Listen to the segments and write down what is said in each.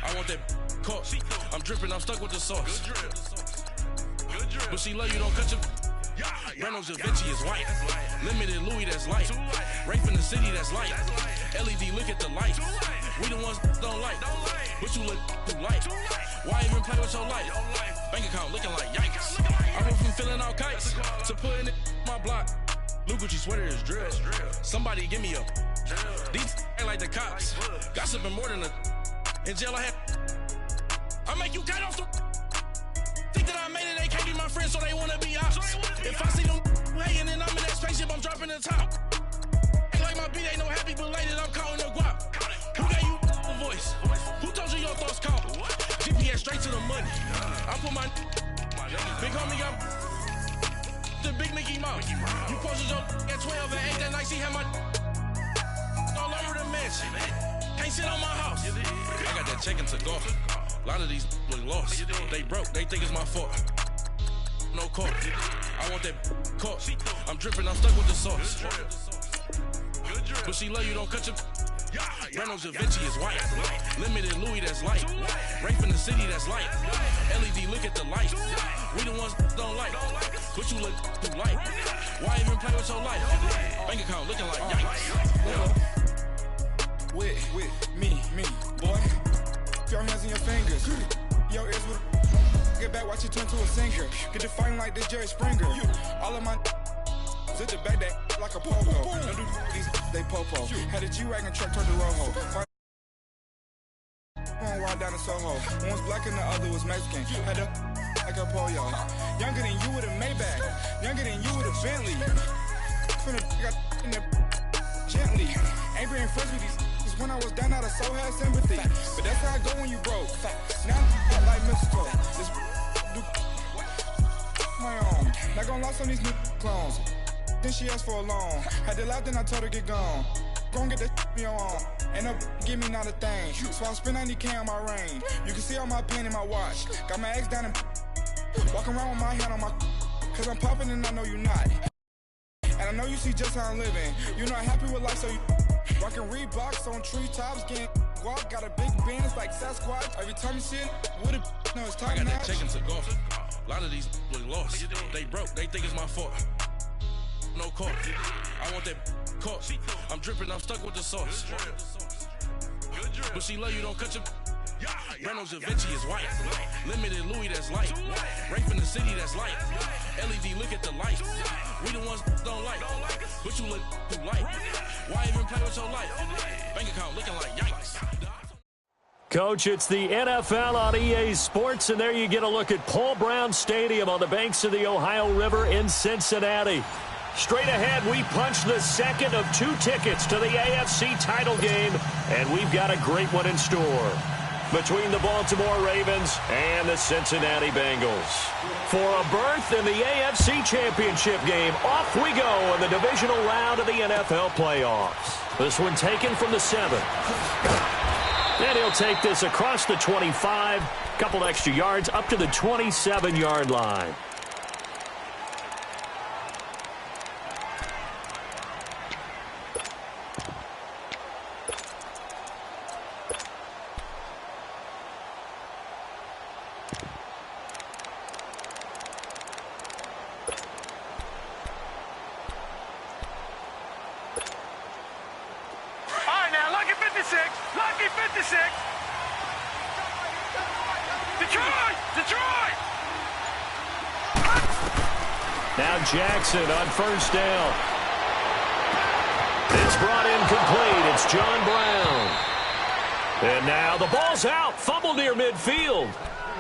I want that caught. I'm dripping, I'm stuck with the sauce. But she love you, don't cut your... Reynolds Da Vinci is white. Limited Louis, that's light. Rape in the city, that's light. LED, look at the lights. We the ones don't like. But you look too light. Why even play with your life? Bank account looking like yikes. I went from filling out kites to putting it in my block. Blue Gucci sweater is drill. Somebody give me a... These ain't like the cops. Gossiping more than a... In jail I had... I make you cut off the... Think that I made it, they can't be my friends, so they wanna be ops. If I see them hating and I'm in that spaceship, I'm dropping the top. Ain't like my beat ain't no happy belated, I'm counting the guap. Who gave you a voice? Who told you your thoughts count? GPS straight to the money. I put my big homie got the big Mickey Mouse. You posted your at 12 and 8 that night, she had my all over the mansion. Can't sit on my house. I got that check into golf. A lot of these look lost. They broke, they think it's my fault. No call. I want that caught. I'm dripping, I'm stuck with the sauce. But she love you, don't cut your... Reynolds Da Vinci is white. Limited Louis, that's light. Rape in the city, that's light. LED, look at the lights. We the ones don't like. But you look too light. Why even play with your life? Bank account looking like yikes. With me, boy. Your hands in your fingers. Your ears with get back, watch you turn to a singer. Get to fighting like this Jerry Springer. All of my zip the back that like a popo. Don't do these, they popo. Had a G-Wagon truck turned to Rojo. One ride down to Soho. One was black and the other was Mexican. Had a like a polio. Younger than you with a Maybach. Younger than you with a Bentley. From the got in the gently. Ain't being friends with these. When I was down, I so had sympathy. But that's how I go when you broke. Now I'm like Mexico. This do my own. Not gonna lost on these new clones. Then she asked for a loan. Had to laugh, then I told her get gone. Gon' get that me on. Ain't no give me not a thing. So I spend 90K on my range. You can see all my pain in my watch. Got my ex down and walking around with my hand on my. Cause I'm popping and I know you not. And I know you see just how I'm living. You're not happy with life, so you rockin' Reeboks on treetops, getting guap. Got a big Benz like Sasquatch. Every time you see it, with it, no, it's time. I got that check into golf. A lot of these look lost. They broke, they think it's my fault. No call. I want that caught. I'm dripping, I'm stuck with the sauce. But she love you, don't cut your... Reynolds Da Vinci is white. Limited Louis, that's light. Rape in the city, that's light. LED, look at the lights. We the ones don't like. But you look too light. Why even play with your life? Bank account looking like yikes. Coach, it's the NFL on EA Sports, and there you get a look at Paul Brown Stadium on the banks of the Ohio River in Cincinnati. Straight ahead, we punch the second of 2 tickets to the AFC title game, and we've got a great one in store between the Baltimore Ravens and the Cincinnati Bengals. For a berth in the AFC Championship game, off we go in the divisional round of the NFL playoffs. This one taken from the 7. And he'll take this across the 25, couple extra yards up to the 27-yard line. Now Jackson on first down. It's brought in complete. It's John Brown. And now the ball's out. Fumble near midfield.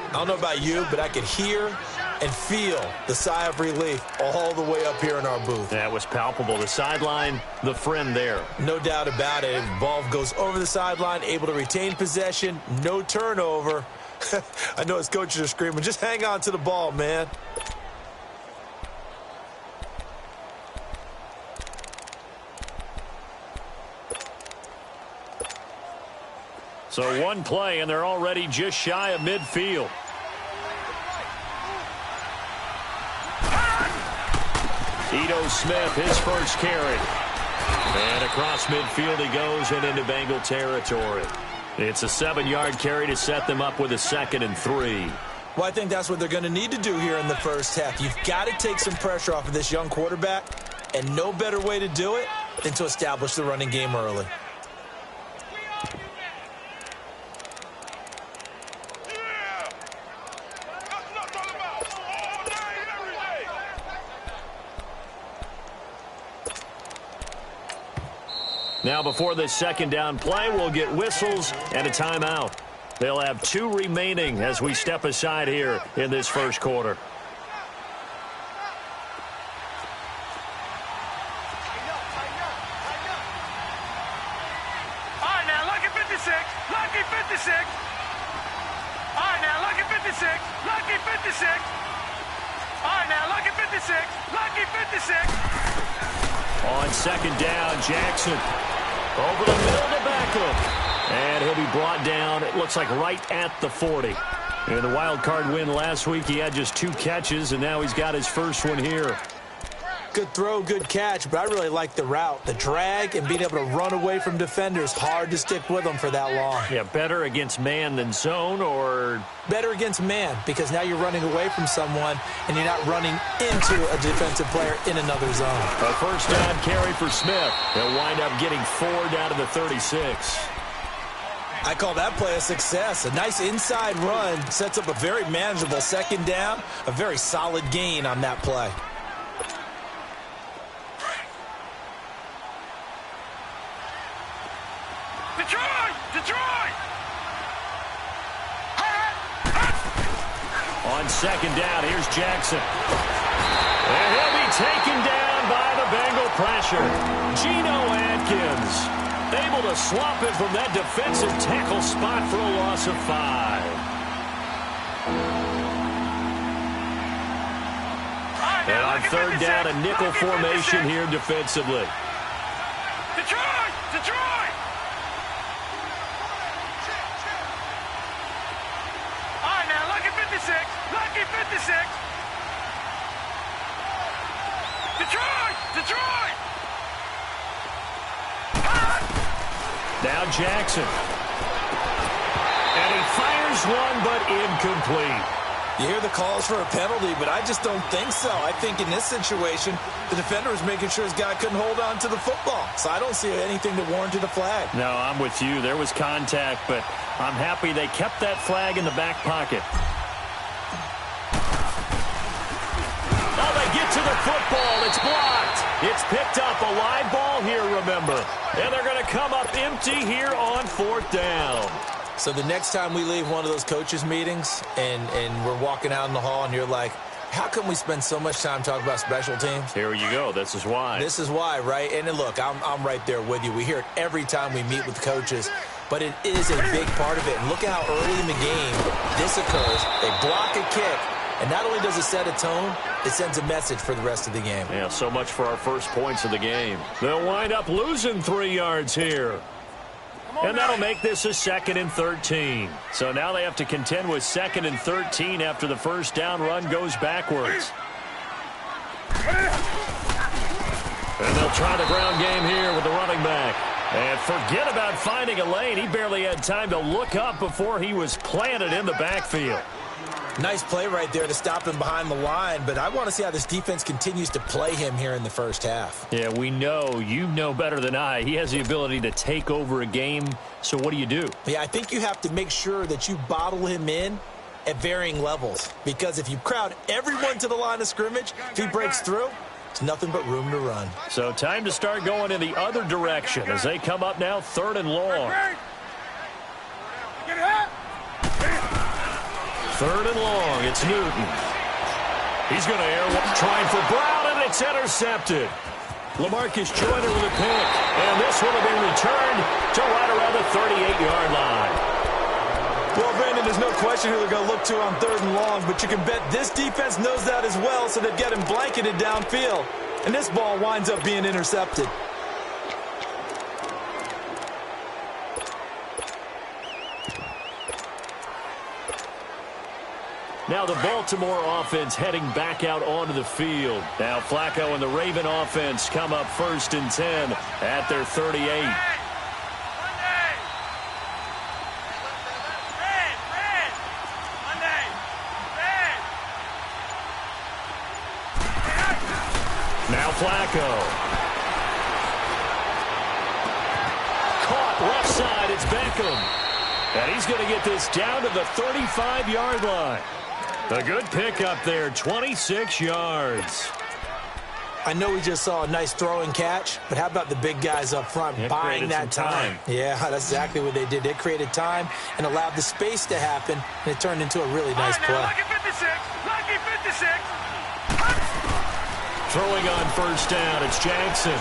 I don't know about you, but I could hear and feel the sigh of relief all the way up here in our booth. That was palpable. The sideline, the friend there. No doubt about it. Ball goes over the sideline, able to retain possession, no turnover. I know his coaches are screaming, just hang on to the ball, man. So one play, and they're already just shy of midfield. Ito Smith, his first carry. And across midfield he goes and into Bengal territory. It's a 7-yard carry to set them up with a 2nd and 3. Well, I think that's what they're going to need to do here in the first half. You've got to take some pressure off of this young quarterback, and no better way to do it than to establish the running game early. Now before this 2nd down play, we'll get whistles and a timeout. They'll have 2 remaining as we step aside here in this first quarter. All right, now, lucky 56, lucky 56. All right, now, lucky 56, lucky 56. All right, now, lucky 56, lucky 56. On 2nd down, Jackson over the middle to Beckham. And he'll be brought down, it looks like right at the 40. In the wild card win last week, he had just 2 catches, and now he's got his first one here. Good throw, good catch, but I really like the route. The drag and being able to run away from defenders, hard to stick with them for that long. Yeah, better against man than zone, or? Better against man, because now you're running away from someone and you're not running into a defensive player in another zone. A first down carry for Smith. He'll wind up getting 4 down to the 36. I call that play a success. A nice inside run sets up a very manageable 2nd down, a very solid gain on that play. Detroit! Detroit! On 2nd down, here's Jackson. And he'll be taken down by the Bengal pressure. Geno Atkins able to slop it from that defensive tackle spot for a loss of 5. And on 3rd down, a nickel formation here defensively. Detroit! Detroit! All right, now, lucky 56, lucky 56. Detroit! Detroit! Now Jackson. And he fires one, but incomplete. You hear the calls for a penalty, but I just don't think so. I think in this situation, the defender was making sure his guy couldn't hold on to the football. So I don't see anything that warranted a flag. No, I'm with you. There was contact, but I'm happy they kept that flag in the back pocket. Oh, they get to the football. It's blocked. It's picked up. A live ball here, remember. And they're going to come up empty here on 4th down. So the next time we leave one of those coaches' meetings and we're walking out in the hall and you're like, how come we spend so much time talking about special teams? Here you go. This is why. This is why, right? And look, I'm right there with you. We hear it every time we meet with coaches, but it is a big part of it. And look at how early in the game this occurs. They block a kick, and not only does it set a tone, it sends a message for the rest of the game. Yeah, so much for our first points of the game. They'll wind up losing 3 yards here. And that'll make this a 2nd and 13. So now they have to contend with 2nd and 13 after the first down run goes backwards. And they'll try the ground game here with the running back. And forget about finding a lane. He barely had time to look up before he was planted in the backfield. Nice play right there to stop him behind the line, but I want to see how this defense continues to play him here in the first half. Yeah, we know. You know better than I. He has the ability to take over a game, so what do? Yeah, I think you have to make sure that you bottle him in at varying levels, because if you crowd everyone to the line of scrimmage, if he breaks through, it's nothing but room to run. So time to start going in the other direction as they come up now 3rd and long. 3rd and long, it's Newton. He's going to air one, trying for Brown, and it's intercepted. LaMarcus Joyner with a pick, and this one will be returned to right around the 38-yard line. Well, Brandon, there's no question who they're going to look to on 3rd and long, but you can bet this defense knows that as well, so they've got him blanketed downfield. And this ball winds up being intercepted. Now the Baltimore offense heading back out onto the field. Now Flacco and the Raven offense come up 1st and 10 at their 38. Flacco. Caught left side. It's Beckham. And he's going to get this down to the 35-yard line. A good pickup there, 26 yards. I know we just saw a nice throw and catch, but how about the big guys up front buying that time? Yeah, that's exactly what they did. They created time and allowed the space to happen, and it turned into a really nice play. Lucky 56, lucky 56. Throwing on first down, it's Jackson.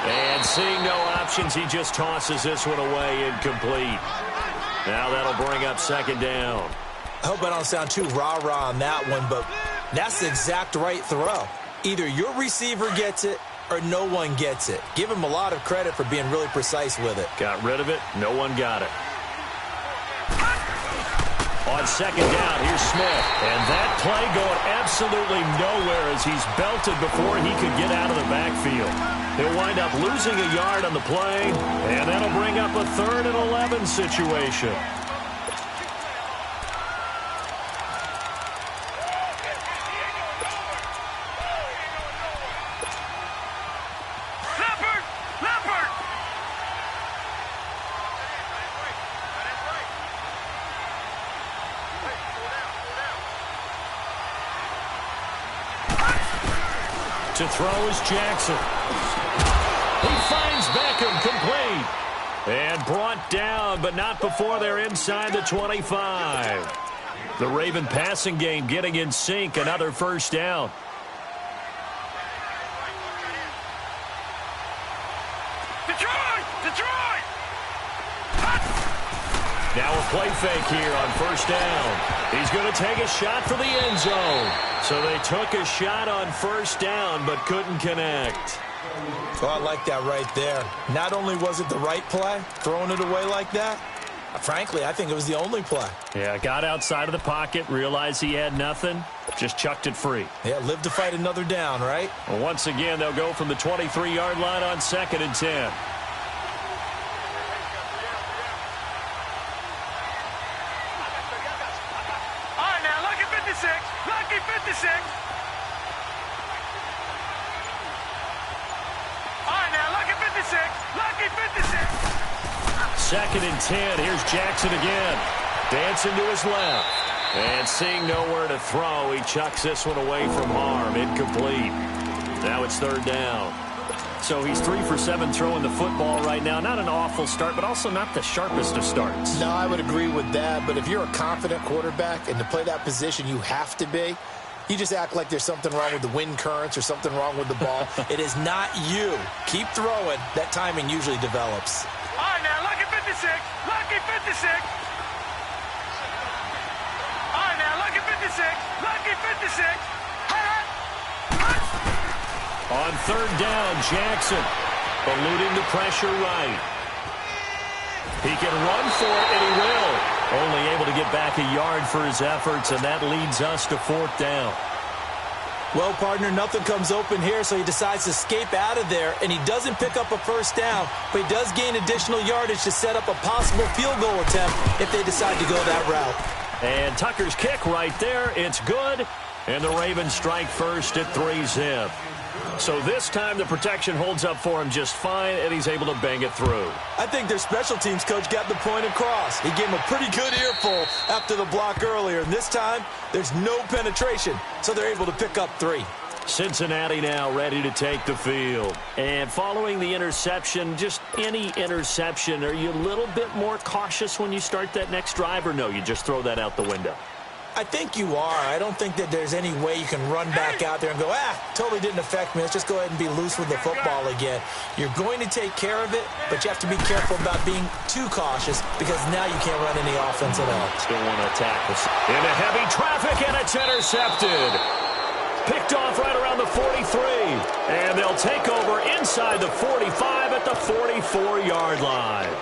And seeing no options, he just tosses this one away incomplete. Now that'll bring up second down. I hope I don't sound too rah-rah on that one, but that's the exact right throw. Either your receiver gets it or no one gets it. Give him a lot of credit for being really precise with it. Got rid of it. No one got it. On second down, here's Smith. And that play going absolutely nowhere as he's belted before he could get out of the backfield. He'll wind up losing a yard on the play, and that'll bring up a 3rd and 11 situation. To throw is Jackson. He finds Beckham complete. And brought down, but not before they're inside the 25. The Raven passing game getting in sync. Another first down. Detroit! Now a play fake here on first down. He's going to take a shot for the end zone. So they took a shot on first down, but couldn't connect. Well, I like that right there. Not only was it the right play, throwing it away like that, frankly, I think it was the only play. Yeah, got outside of the pocket, realized he had nothing, just chucked it free. Yeah, live to fight another down, right? Well, once again, they'll go from the 23-yard line on 2nd and 10. Lucky 56. All right, now, lucky 56. Lucky 56. 2nd and 10. Here's Jackson again. Dancing to his left. And seeing nowhere to throw, he chucks this one away from harm. Incomplete. Now it's 3rd down. So he's 3 for 7 throwing the football right now. Not an awful start, but also not the sharpest of starts. No, I would agree with that. But if you're a confident quarterback and to play that position, you have to be. You just act like there's something wrong with the wind currents or something wrong with the ball. It is not you. Keep throwing. That timing usually develops. All right, now, lucky 56. Lucky 56. All right, now, lucky 56. Lucky 56. On 3rd down, Jackson eluding the pressure right. He can run for it, and he will. Only able to get back a yard for his efforts, and that leads us to 4th down. Well, partner, nothing comes open here, so he decides to escape out of there, and he doesn't pick up a first down, but he does gain additional yardage to set up a possible field goal attempt if they decide to go that route. And Tucker's kick right there. It's good, and the Ravens strike first at 3-zip. So this time the protection holds up for him just fine, and he's able to bang it through. I think their special teams coach got the point across. He gave him a pretty good earful after the block earlier, and this time there's no penetration, so they're able to pick up 3. Cincinnati now ready to take the field. And following the interception, just any interception, are you a little bit more cautious when you start that next drive, or no, you just throw that out the window? I think you are. I don't think that there's any way you can run back out there and go, totally didn't affect me. Let's just go ahead and be loose with the football again. You're going to take care of it, but you have to be careful about being too cautious because now you can't run any offense at all. Still want to attack this. Into heavy traffic, and it's intercepted. Picked off right around the 43. And they'll take over inside the 45 at the 44-yard line.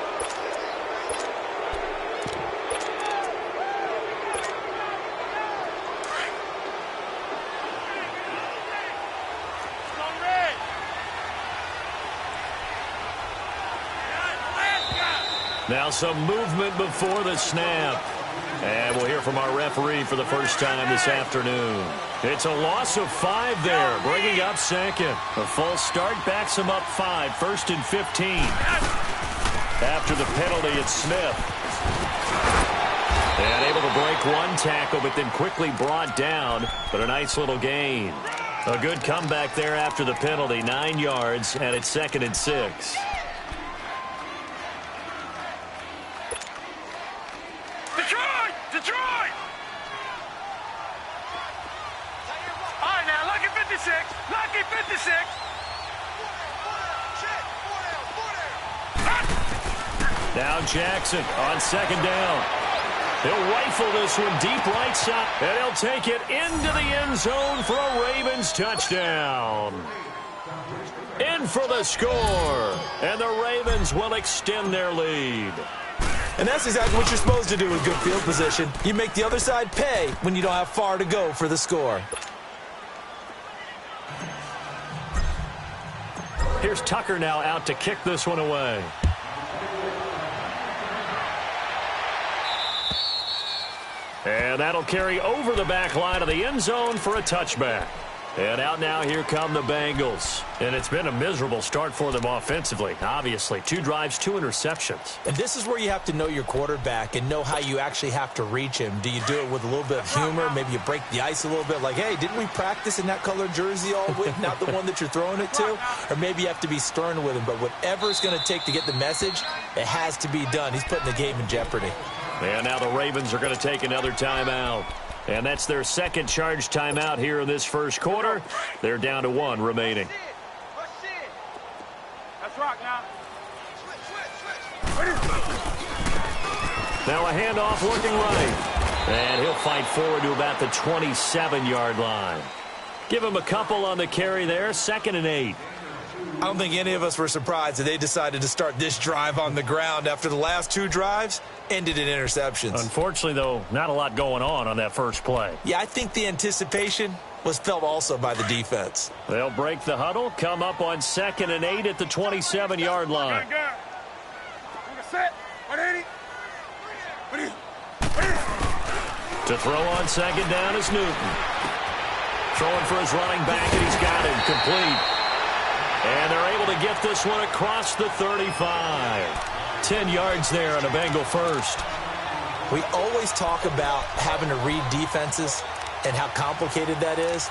Now some movement before the snap. And we'll hear from our referee for the first time this afternoon. It's a loss of 5 there, bringing up second. A false start backs him up 5, 1st and 15. After the penalty, it's Smith. And able to break one tackle, but then quickly brought down. But a nice little gain. A good comeback there after the penalty, 9 yards, and it's 2nd and 6. Detroit! All right, now, lucky 56. Lucky 56. Now Jackson on 2nd down. He'll rifle this one deep right side, and he'll take it into the end zone for a Ravens touchdown. In for the score, and the Ravens will extend their lead. And that's exactly what you're supposed to do with good field position. You make the other side pay when you don't have far to go for the score. Here's Tucker now out to kick this one away. And that'll carry over the back line of the end zone for a touchback. And out now, here come the Bengals. And it's been a miserable start for them offensively, obviously. 2 drives, 2 interceptions. And this is where you have to know your quarterback and know how you actually have to reach him. Do you do it with a little bit of humor? Maybe you break the ice a little bit, like, hey, didn't we practice in that colored jersey all week, not the one that you're throwing it to? Or maybe you have to be stern with him. But whatever it's going to take to get the message, it has to be done. He's putting the game in jeopardy. And now the Ravens are going to take another timeout. And that's their second charge timeout here in this first quarter. They're down to 1 remaining. Let's rock now. Now a handoff looking right. And he'll fight forward to about the 27-yard line. Give him a couple on the carry there. 2nd and 8. I don't think any of us were surprised that they decided to start this drive on the ground after the last 2 drives ended in interceptions. Unfortunately, though, not a lot going on that first play. Yeah, I think the anticipation was felt also by the defense. They'll break the huddle, come up on 2nd and 8 at the 27-yard line. To throw on 2nd down is Newton. Throwing for his running back, and he's got him complete. And they're able to get this one across the 35. 10 yards there on a Bengal first. We always talk about having to read defenses and how complicated that is.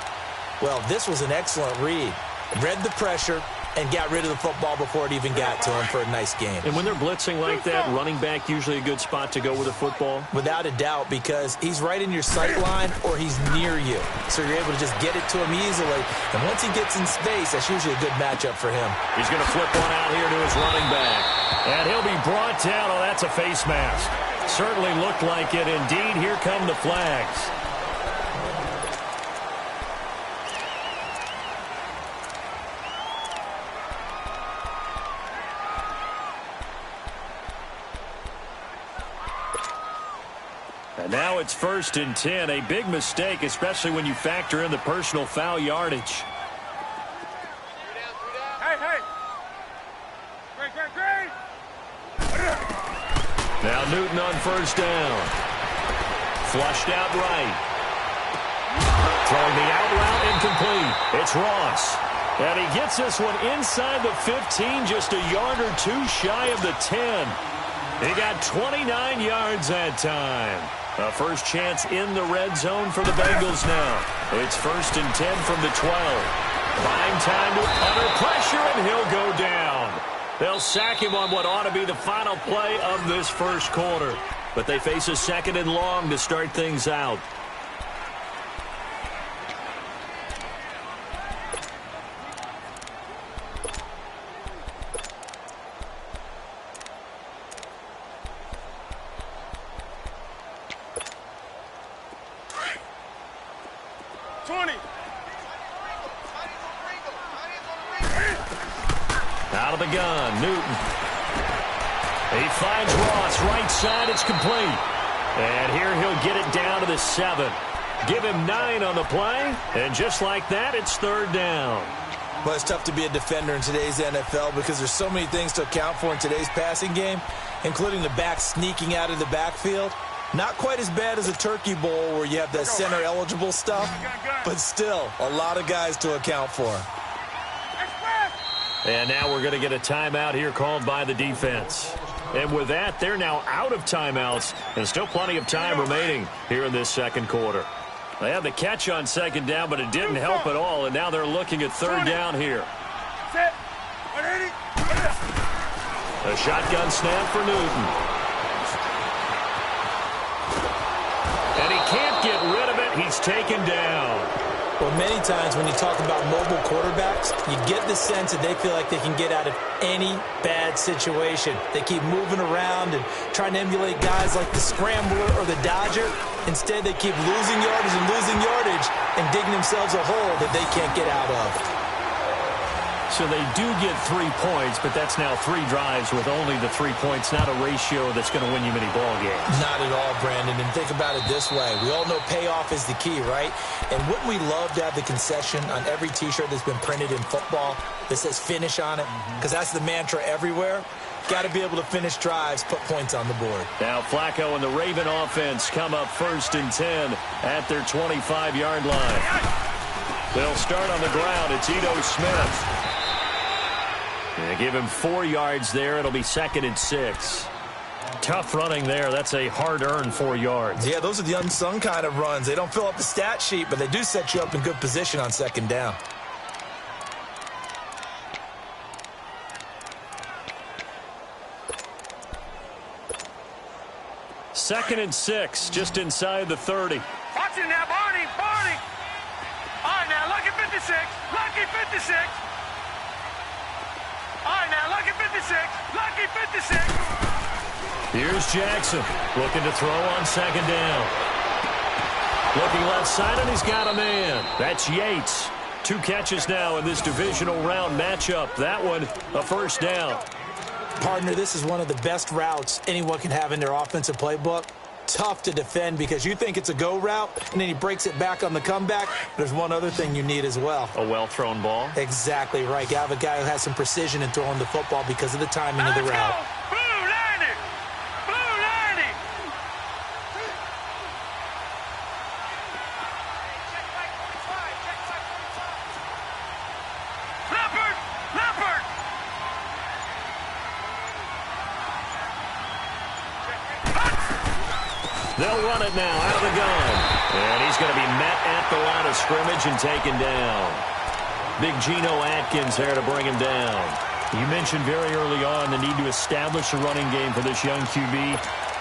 Well, this was an excellent read. Read the pressure and got rid of the football before it even got to him for a nice game. And when they're blitzing like that, running back usually a good spot to go with a football? Without a doubt, because he's right in your sight line or he's near you. So you're able to just get it to him easily. And once he gets in space, that's usually a good matchup for him. He's going to flip one out here to his running back. And he'll be brought down. Oh, that's a face mask. Certainly looked like it. Indeed, here come the flags. And now it's 1st and 10. A big mistake, especially when you factor in the personal foul yardage. Hey! Great! Now Newton on 1st down. Flushed out right. Throwing the out route incomplete. It's Ross. And he gets this one inside the 15, just a yard or 2 shy of the 10. He got 29 yards that time. A first chance in the red zone for the Bengals now. It's 1st and 10 from the 12. Buying time to under pressure, and he'll go down. They'll sack him on what ought to be the final play of this first quarter. But they face a 2nd and long to start things out. Out of the gun, Newton. He finds Ross, right side, it's complete. And here he'll get it down to the 7. Give him 9 on the play, and just like that, it's 3rd down. Well, it's tough to be a defender in today's NFL because there's so many things to account for in today's passing game, including the back sneaking out of the backfield. Not quite as bad as a turkey bowl where you have that center-eligible stuff, but still a lot of guys to account for. And now we're going to get a timeout here called by the defense. And with that, they're now out of timeouts, and still plenty of time remaining here in this second quarter. They had the catch on second down, but it didn't help at all, and now they're looking at third down here. A shotgun snap for Newton. And he can't get rid of it. He's taken down. Well, many times when you talk about mobile quarterbacks, you get the sense that they feel like they can get out of any bad situation. They keep moving around and trying to emulate guys like the scrambler or the dodger. Instead, they keep losing yardage and digging themselves a hole that they can't get out of. So they do get 3 points, but that's now 3 drives with only the 3 points, not a ratio that's going to win you many ball games. Not at all, Brandon. And think about it this way. We all know payoff is the key, right? And wouldn't we love to have the concession on every T-shirt that's been printed in football that says finish on it? Because that's the mantra everywhere. Got to be able to finish drives, put points on the board. Now Flacco and the Raven offense come up 1st and 10 at their 25-yard line. They'll start on the ground. It's Ito Smith. They give him 4 yards there. It'll be 2nd and 6. Tough running there. That's a hard-earned 4 yards. Yeah, those are the unsung kind of runs. They don't fill up the stat sheet, but they do set you up in good position on second down. Second and 6, just inside the 30. Watch it now, Barney. All right, now, lucky 56. Lucky 56. All right, now, lucky 56. Lucky 56. Here's Jackson looking to throw on second down. Looking left side, and he's got a man. That's Yates. 2 catches now in this divisional round matchup. That one, a first down. Partner, this is one of the best routes anyone can have in their offensive playbook. Tough to defend because you think it's a go route, and then he breaks it back on the comeback. There's one other thing you need as well. A well-thrown ball? Exactly right. You have a guy who has some precision in throwing the football because of the timing of the route. Blue 90. Blue 90. Leopard. They'll run it now out of the gun. And he's going to be met at the line of scrimmage and taken down. Big Geno Atkins there to bring him down. You mentioned very early on the need to establish a running game for this young QB.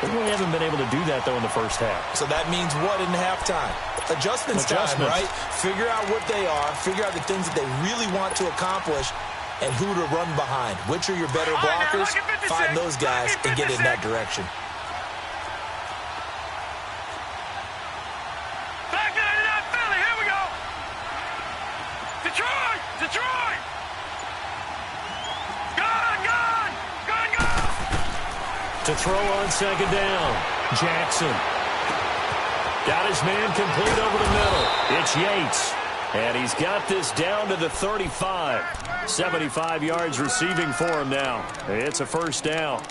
They really haven't been able to do that, though, in the first half. So that means what in halftime? Adjustments time, right? Figure out what they are. Figure out the things that they really want to accomplish and who to run behind. Which are your better blockers? Find those guys and get in that direction. Detroit! To throw on second down. Jackson. Got his man complete over the middle. It's Yates. And he's got this down to the 35. 75 yards receiving for him now. It's a first down.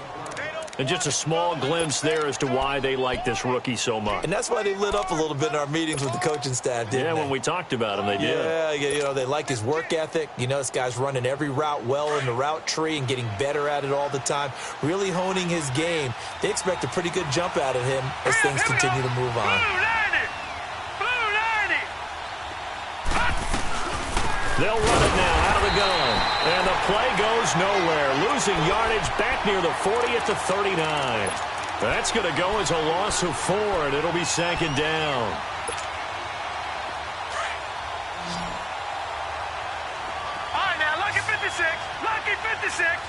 And just a small glimpse there as to why they like this rookie so much. And that's why they lit up a little bit in our meetings with the coaching staff, didn't they? When we talked about him, they did. Yeah, they like his work ethic. You know, this guy's running every route well in the route tree and getting better at it all the time, really honing his game. They expect a pretty good jump out of him as things continue to move on. Blue 90. They'll run it now out of the gun. And the play goes nowhere. Losing yardage back near the 40 at the 39. That's going to go as a loss of 4, and it'll be second down. All right, now, lucky 56. Lucky 56.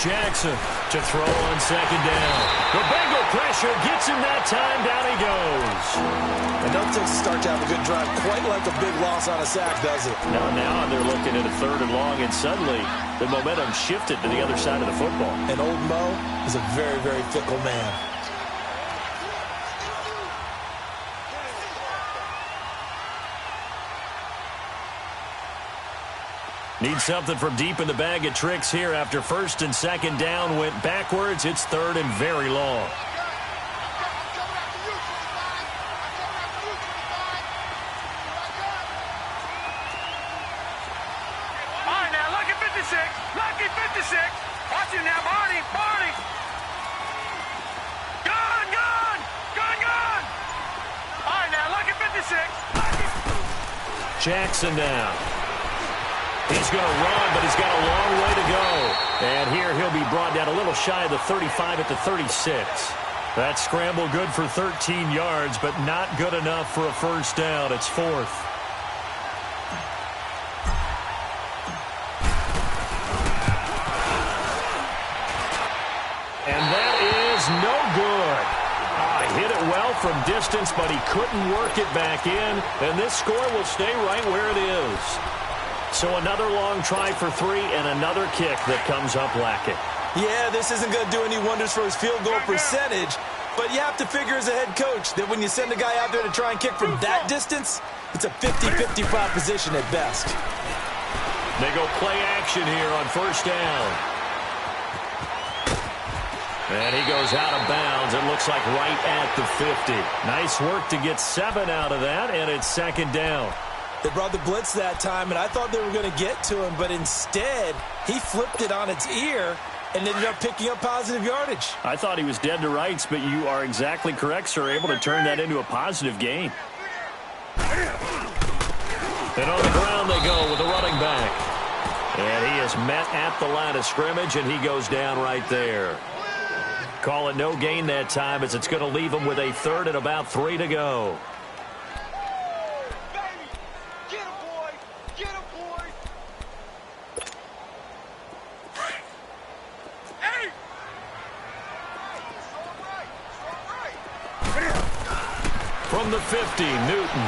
Jackson to throw on second down. The Bengal pressure gets him that time. Down he goes. And doesn't start to have a good drive quite like a big loss on a sack, does it? Now they're looking at a 3rd and long, and suddenly the momentum shifted to the other side of the football. And old Mo is a very, very fickle man. Need something from deep in the bag of tricks here after first and second down went backwards. It's third and very long. All right, now, lucky 56. Lucky 56. Watch it now, Barney. Barney. Gun, gun. Gun, gun. All right, now, lucky 56. Lucky. Jackson now. He's going to run, but he's got a long way to go. And here he'll be brought down a little shy of the 35 at the 36. That scramble good for 13 yards, but not good enough for a first down. It's fourth. And that is no good. He hit it well from distance, but he couldn't work it back in. And this score will stay right where it is. So another long try for three and another kick that comes up lacking. Yeah, this isn't going to do any wonders for his field goal percentage, but you have to figure as a head coach that when you send a guy out there to try and kick from that distance, it's a 50-50 proposition at best. They go play action here on first down. And he goes out of bounds. It looks like right at the 50. Nice work to get 7 out of that, and it's second down. They brought the blitz that time, and I thought they were going to get to him, but instead, he flipped it on its ear and ended up picking up positive yardage. I thought he was dead to rights, but you are exactly correct, sir. Able to turn that into a positive gain. And on the ground they go with the running back. And he is met at the line of scrimmage, and he goes down right there. Call it no gain that time, as it's going to leave him with a third and about 3 to go. From the 50, Newton.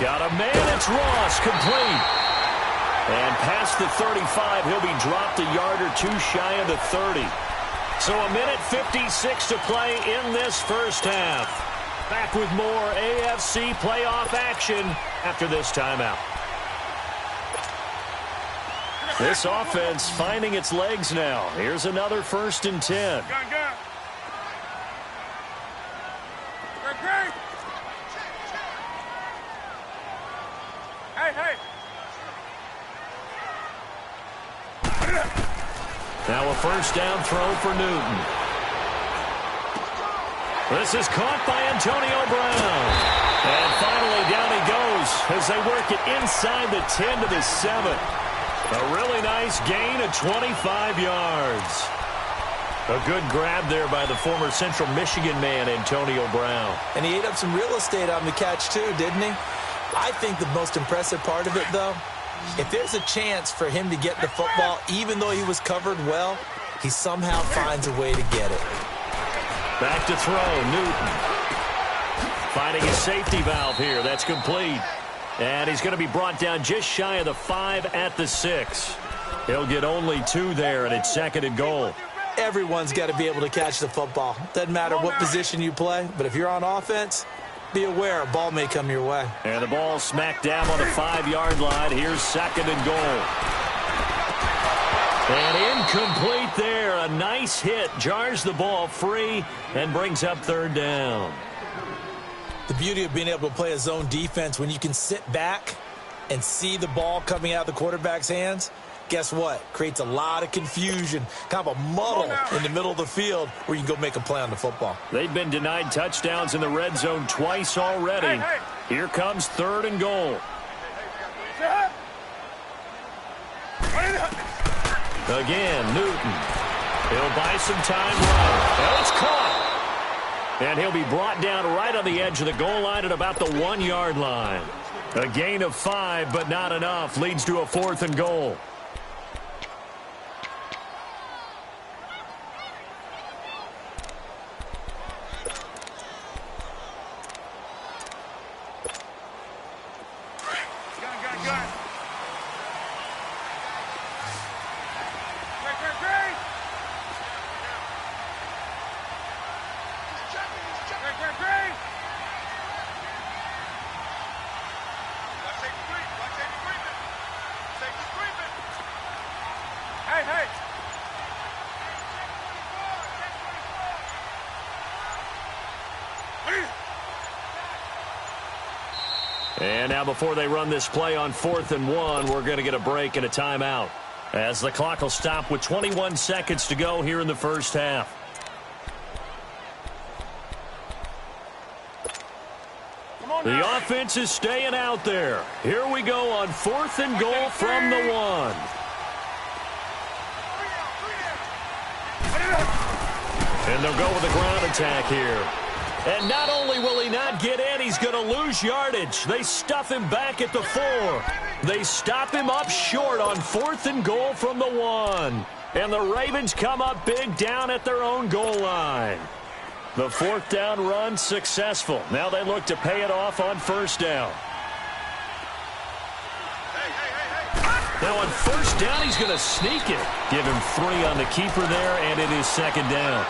Got a man, it's Ross, complete. And past the 35, he'll be dropped a yard or two shy of the 30. So a minute 56 to play in this first half. Back with more AFC playoff action after this timeout. This offense finding its legs now. Here's another 1st and 10. Now a first down throw for Newton. This is caught by Antonio Brown. And finally down he goes as they work it inside the 10 to the 7. A really nice gain of 25 yards. A good grab there by the former Central Michigan man, Antonio Brown. And he ate up some real estate on the catch too, didn't he? I think the most impressive part of it, though, if there's a chance for him to get the football, even though he was covered well, he somehow finds a way to get it. Back to throw, Newton. Finding his safety valve here. That's complete. And he's going to be brought down just shy of the 5 at the 6. He'll get only 2 there, and it's 2nd and goal. Everyone's got to be able to catch the football. Doesn't matter what position you play, but if you're on offense, be aware a ball may come your way. And the ball smacked down on the 5-yard line. Here's 2nd and goal. And incomplete there. A nice hit. Jars the ball free and brings up 3rd down. The beauty of being able to play a zone defense when you can sit back and see the ball coming out of the quarterback's hands, guess what? Creates a lot of confusion, kind of a muddle in the middle of the field where you can go make a play on the football. They've been denied touchdowns in the red zone twice already. Here comes 3rd and goal. Again, Newton. He'll buy some time running. And it's caught. And he'll be brought down right on the edge of the goal line at about the 1-yard line. A gain of 5, but not enough. Leads to a 4th and goal. And now before they run this play on 4th and 1, we're going to get a break and a timeout, as the clock will stop with 21 seconds to go here in the first half. The offense is staying out there. Here we go on 4th and goal from the 1. And they'll go with a ground attack here. And not only will he not get in, he's going to lose yardage. They stuff him back at the 4. They stop him up short on 4th and goal from the 1. And the Ravens come up big down at their own goal line. The 4th down run successful. Now they look to pay it off on 1st down. Now on 1st down, he's going to sneak it. Give him 3 on the keeper there, and it is 2nd down.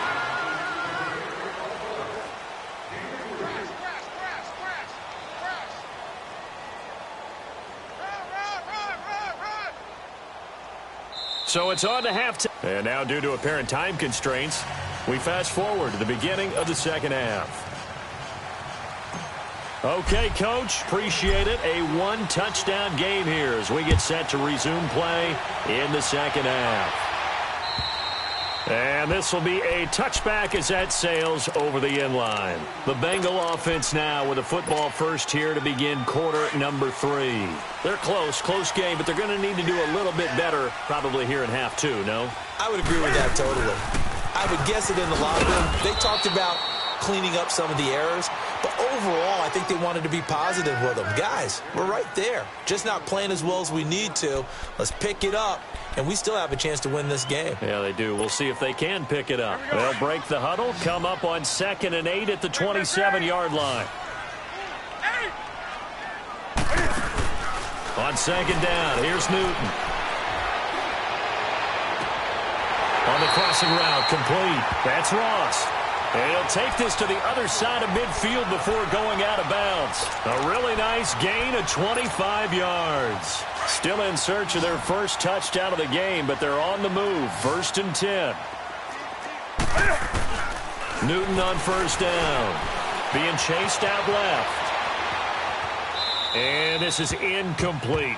So it's on to halftime. And now, due to apparent time constraints, we fast forward to the beginning of the second half. Okay, Coach, appreciate it. A 1-touchdown game here as we get set to resume play in the second half. And this will be a touchback as that sails over the end line. The Bengal offense now with a football first here to begin quarter number 3. They're close game, but they're going to need to do a little bit better probably here in half 2, no? I would agree with that totally. I would guess it in the locker room. They talked about cleaning up some of the errors, but overall, I think they wanted to be positive with them. Guys, we're right there. Just not playing as well as we need to. Let's pick it up, and we still have a chance to win this game. Yeah, they do. We'll see if they can pick it up. They'll break the huddle, come up on 2nd and 8 at the 27-yard line. On 2nd down, here's Newton. On the crossing route, complete. That's Ross. And he'll take this to the other side of midfield before going out of bounds. A really nice gain of 25 yards. Still in search of their first touchdown of the game, but they're on the move. 1st and 10. Newton on 1st down. Being chased out left. And this is incomplete.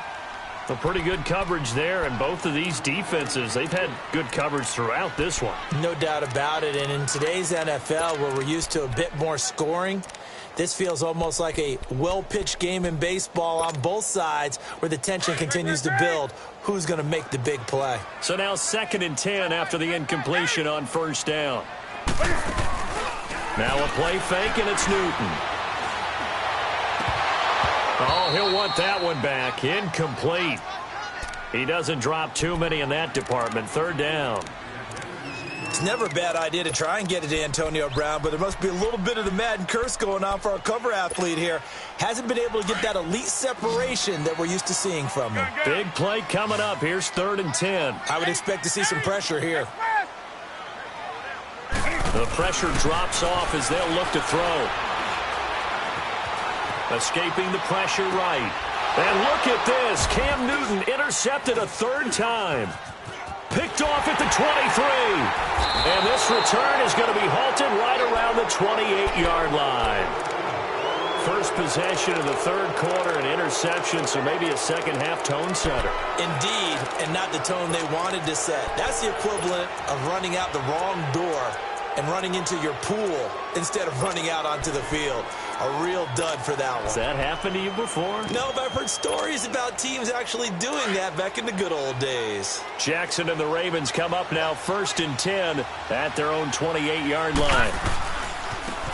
A pretty good coverage there, and both of these defenses, they've had good coverage throughout this one. No doubt about it, and in today's NFL, where we're used to a bit more scoring, this feels almost like a well-pitched game in baseball on both sides where the tension continues to build. Who's going to make the big play? So now 2nd and 10 after the incompletion on 1st down. Now a play fake, and it's Newton. Oh, he'll want that one back. Incomplete. He doesn't drop too many in that department. 3rd down. It's never a bad idea to try and get it to Antonio Brown, but there must be a little bit of the Madden curse going on for our cover athlete here. Hasn't been able to get that elite separation that we're used to seeing from him. Big play coming up. Here's 3rd and 10. I would expect to see some pressure here. The pressure drops off as they'll look to throw. Escaping the pressure right. And look at this. Cam Newton intercepted a 3rd time. Picked off at the 23. And this return is going to be halted right around the 28-yard line. First possession of the 3rd quarter, an interception, so maybe a second-half tone setter. Indeed, and not the tone they wanted to set. That's the equivalent of running out the wrong door and running into your pool instead of running out onto the field. A real dud for that one. Has that happened to you before? No, but I've heard stories about teams actually doing that back in the good old days. Jackson and the Ravens come up now 1st and 10 at their own 28-yard line.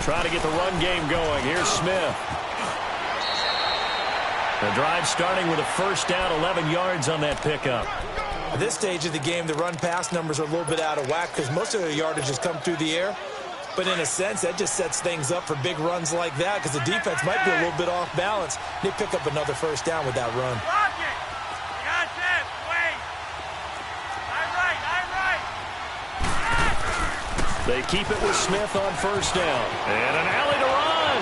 Trying to get the run game going. Here's Smith. The drive starting with a 1st down, 11 yards on that pickup. At this stage of the game, the run-pass numbers are a little bit out of whack because most of their yardage has come through the air. But in a sense, that just sets things up for big runs like that because the defense might be a little bit off balance. They pick up another 1st down with that run. They keep it with Smith on 1st down. And an alley to run.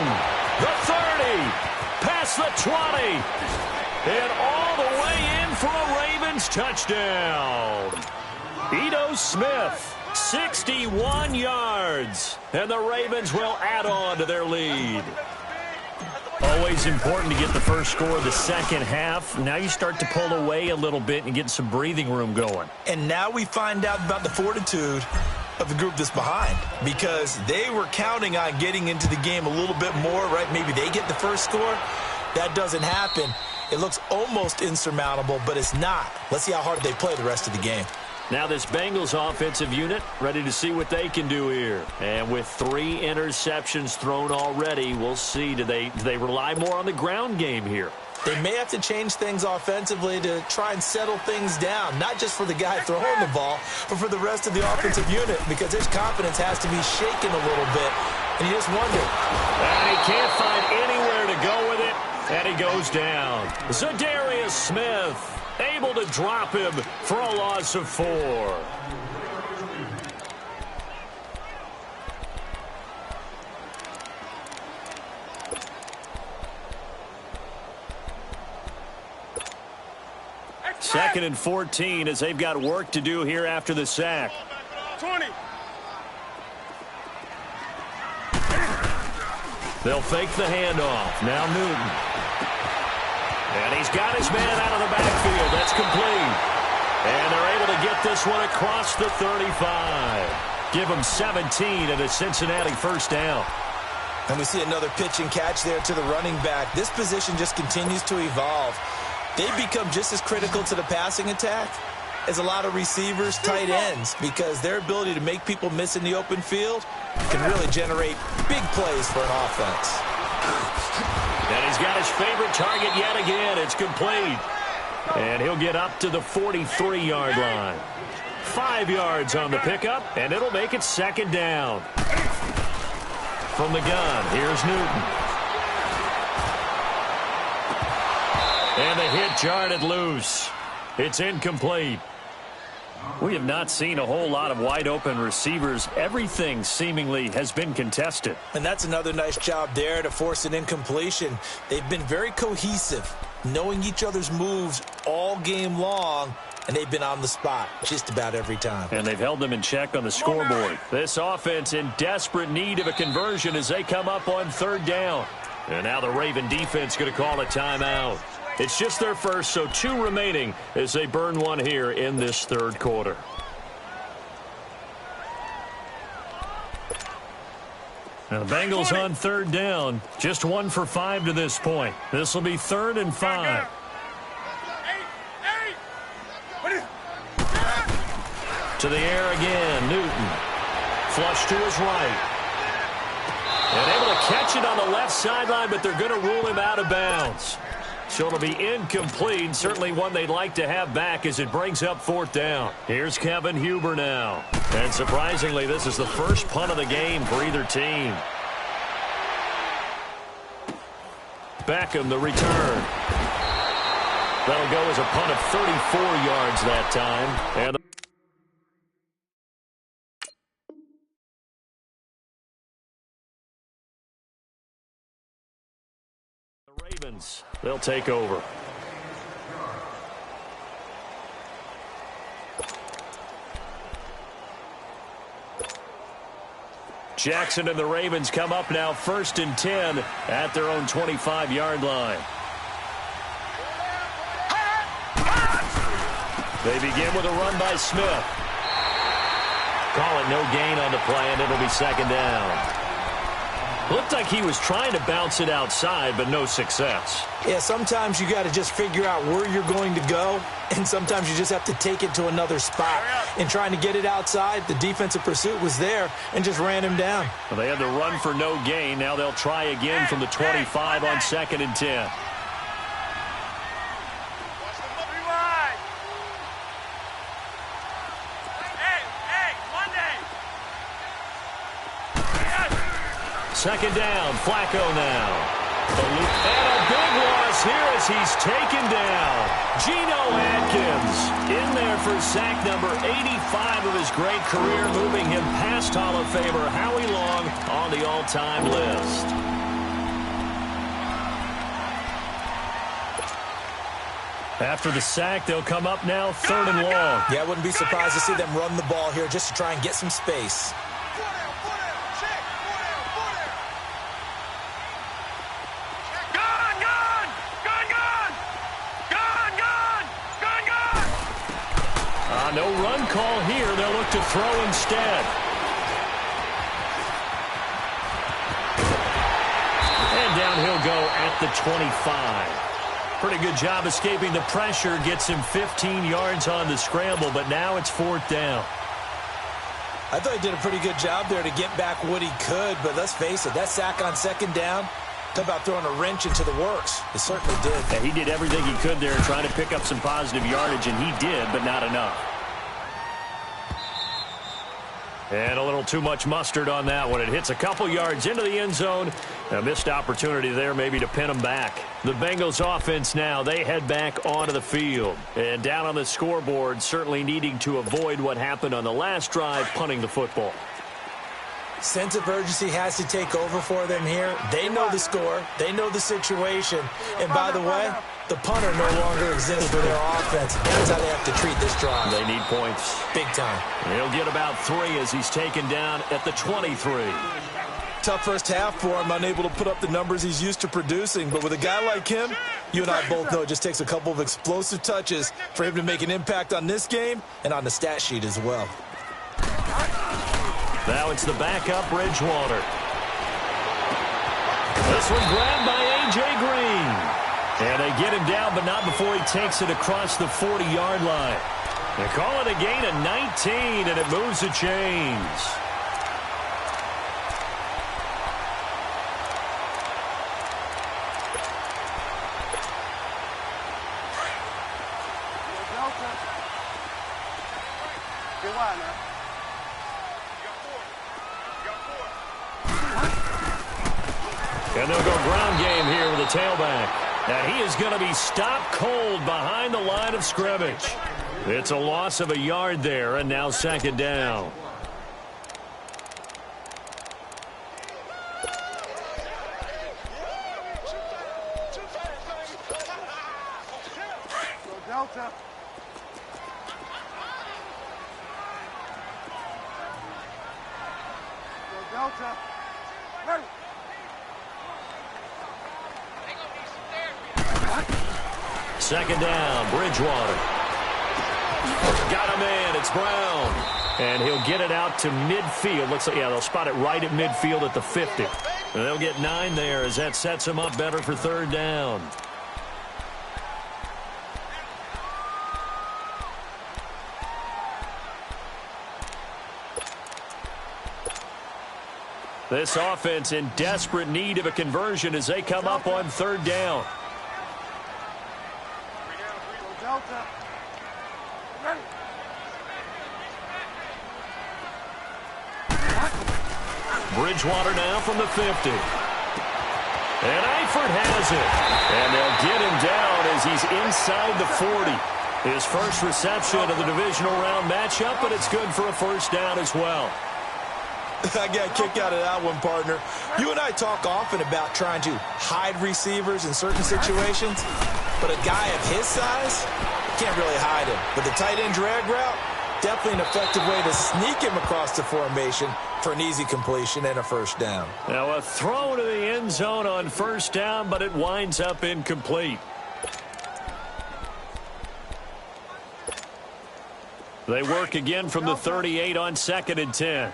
The 30. Past the 20. And all the way in for a Ravens touchdown. Ito Smith. 61 yards. And the Ravens will add on to their lead. Always important to get the first score of the second half. Now you start to pull away a little bit and get some breathing room going. And now we find out about the fortitude of the group that's behind, because they were counting on getting into the game a little bit more, right? Maybe they get the first score. That doesn't happen. It looks almost insurmountable, but it's not. Let's see how hard they play the rest of the game. Now this Bengals offensive unit ready to see what they can do here. And with 3 interceptions thrown already, we'll see. Do they rely more on the ground game here? They may have to change things offensively to try and settle things down, not just for the guy throwing the ball, but for the rest of the offensive unit, because his confidence has to be shaken a little bit. And you just wonder. And he can't find anywhere to go with it, and he goes down. Zadarius Smith able to drop him for a loss of 4. Second and 14 as they've got work to do here after the sack. 20. They'll fake the handoff. Now Newton. And he's got his man out of the backfield. That's complete. And they're able to get this one across the 35. Give them 17 at a Cincinnati first down. And we see another pitch and catch there to the running back. This position just continues to evolve. They've become just as critical to the passing attack as a lot of receivers, tight ends, because their ability to make people miss in the open field can really generate big plays for an offense. And he's got his favorite target yet again. It's complete. And he'll get up to the 43-yard line. 5 yards on the pickup, and it'll make it second down. From the gun, here's Newton. And the hit jarred loose. It's incomplete. We have not seen a whole lot of wide-open receivers. Everything seemingly has been contested. And that's another nice job there to force an incompletion. They've been very cohesive, knowing each other's moves all game long, and they've been on the spot just about every time. And they've held them in check on the scoreboard. This offense in desperate need of a conversion as they come up on 3rd down. And now the Raven defense going to call a timeout. It's just their first, so 2 remaining as they burn one here in this 3rd quarter. Now the Bengals on 3rd down. Just 1 for 5 to this point. This will be 3rd and 5. To the air again, Newton. Flush to his right. And able to catch it on the left sideline, but they're going to rule him out of bounds. So it'll be incomplete, certainly one they'd like to have back as it brings up 4th down. Here's Kevin Huber now. And surprisingly, this is the first punt of the game for either team. Beckham, the return. That'll go as a punt of 34 yards that time. And Ravens, they'll take over. Jackson and the Ravens come up now 1st and 10 at their own 25-yard line. They begin with a run by Smith. Call it no gain on the play, and it'll be 2nd down. Looked like he was trying to bounce it outside, but no success. Yeah, sometimes you got to just figure out where you're going to go, and sometimes you just have to take it to another spot. In trying to get it outside, the defensive pursuit was there and just ran him down. Well, they had the run for no gain. Now they'll try again from the 25 on 2nd and 10. Second down, Flacco now. And a big loss here as he's taken down. Geno Atkins in there for sack number 85 of his great career, moving him past Hall of Famer Howie Long on the all-time list. After the sack, they'll come up now 3rd and long. Yeah, I wouldn't be surprised to see them run the ball here just to try and get some space. No run call here. They'll look to throw instead. And down he'll go at the 25. Pretty good job escaping the pressure. Gets him 15 yards on the scramble, but now it's 4th down. I thought he did a pretty good job there to get back what he could, but let's face it, that sack on 2nd down, talk about throwing a wrench into the works. It certainly did. Yeah, he did everything he could there trying to pick up some positive yardage, and he did, but not enough. And a little too much mustard on that one. It hits a couple yards into the end zone. A missed opportunity there maybe to pin them back. The Bengals offense now, they head back onto the field. And down on the scoreboard, certainly needing to avoid what happened on the last drive, punting the football. Sense of urgency has to take over for them here. They know the score. They know the situation. And by the way, the punter no longer exists for their offense. That's how they have to treat this drive. They need points. Big time. He'll get about 3 as he's taken down at the 23. Tough first half for him, unable to put up the numbers he's used to producing. But with a guy like him, you and I both know it just takes a couple of explosive touches for him to make an impact on this game and on the stat sheet as well. Now it's the backup, Bridgewater. This one grabbed by A.J. Green. And they get him down, but not before he takes it across the 40-yard line. They call it a gain of 19, and it moves the chains. And they'll go ground game here with a tailback. And he is going to be stopped cold behind the line of scrimmage. It's a loss of a yard there, and now 2nd down. Delta. Delta. Ready. 2nd down, Bridgewater. Got him in, it's Brown. And he'll get it out to midfield. Looks like, yeah, they'll spot it right at midfield at the 50. And they'll get 9 there as that sets him up better for 3rd down. This offense in desperate need of a conversion as they come up on 3rd down. Delta. Ready. Bridgewater now from the 50. And Eifert has it. And they'll get him down as he's inside the 40. His first reception of the divisional round matchup, but it's good for a 1st down as well. I got a kick out of that one, partner. You and I talk often about trying to hide receivers in certain situations, but a guy of his size can't really hide him. But the tight end drag route, definitely an effective way to sneak him across the formation for an easy completion and a 1st down. Now a throw to the end zone on 1st down, but it winds up incomplete. They work again from the 38 on 2nd and 10.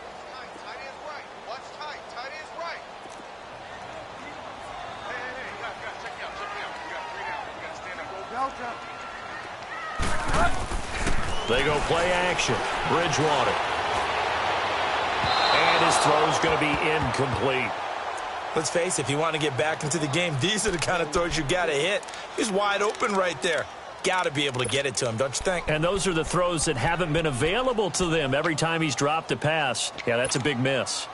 They go play action. Bridgewater. And his throw's going to be incomplete. Let's face it, if you want to get back into the game, these are the kind of throws you got to hit. He's wide open right there. Got to be able to get it to him, don't you think? And those are the throws that haven't been available to them every time he's dropped a pass. Yeah, that's a big miss.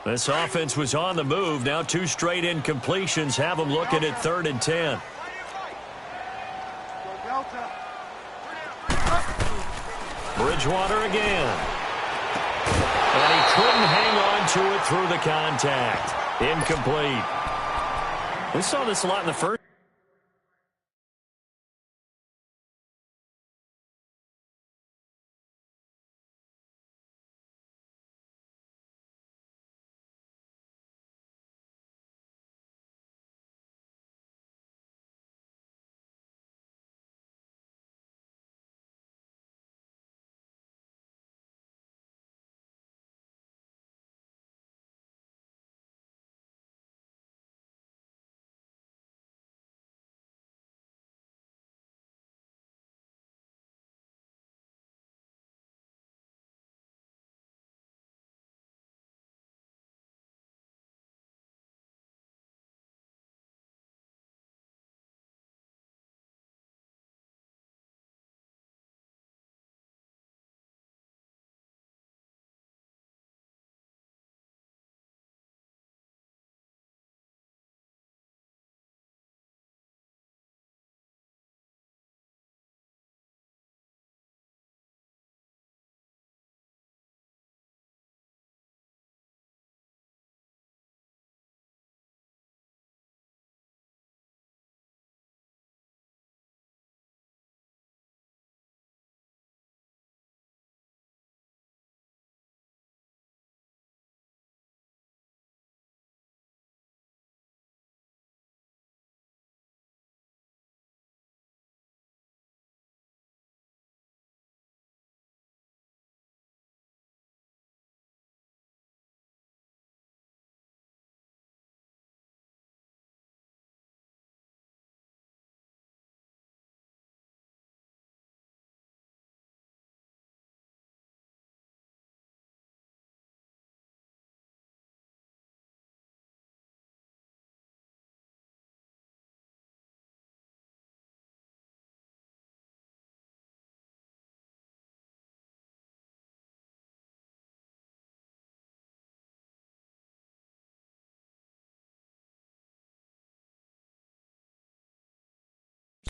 This offense was on the move. Now 2 straight incompletions have them looking at 3rd and 10. Bridgewater again. And he couldn't hang on to it through the contact. Incomplete. We saw this a lot in the first.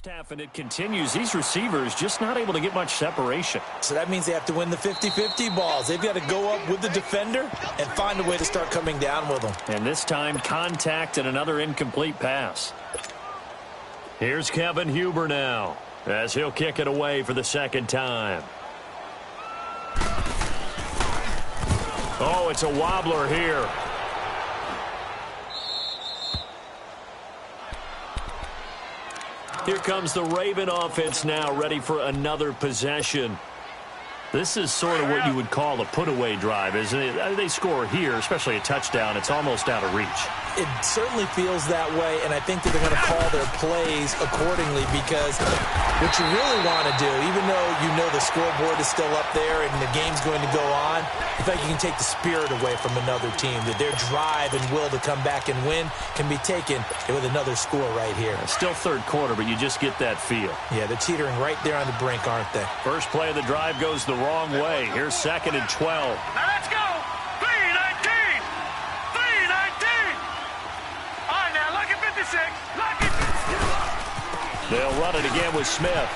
first half, and it continues. These receivers just not able to get much separation. So that means they have to win the 50-50 balls. They've got to go up with the defender and find a way to start coming down with them. And this time, contact and another incomplete pass. Here's Kevin Huber now, as he'll kick it away for the second time. Oh, it's a wobbler here. Here comes the Raven offense now, ready for another possession. This is sort of what you would call a put-away drive, isn't it? They score here, especially a touchdown. It's almost out of reach. It certainly feels that way, and I think that they're going to call their plays accordingly, because what you really want to do, even though you know the scoreboard is still up there and the game's going to go on, I think you can take the spirit away from another team, that their drive and will to come back and win can be taken with another score right here. It's still third quarter, but you just get that feel. Yeah, they're teetering right there on the brink, aren't they? First play of the drive goes the wrong way. Here's 2nd and 12. Now let's go. 3-19. 3-19. All right, now, lucky 56. Lucky 56. They'll run it again with Smith.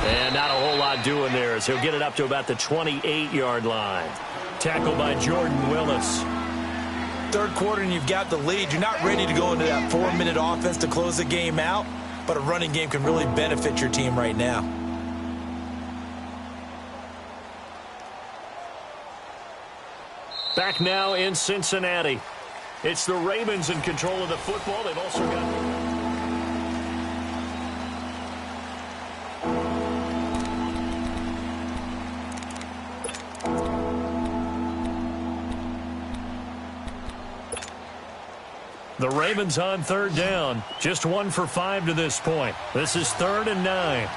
And not a whole lot doing there, as he'll get it up to about the 28-yard line. Tackled by Jordan Willis. Third quarter and you've got the lead. You're not ready to go into that 4-minute offense to close the game out, but a running game can really benefit your team right now. Back now in Cincinnati. It's the Ravens in control of the football. They've also got... The Ravens on third down. Just 1 for 5 to this point. This is 3rd and 9.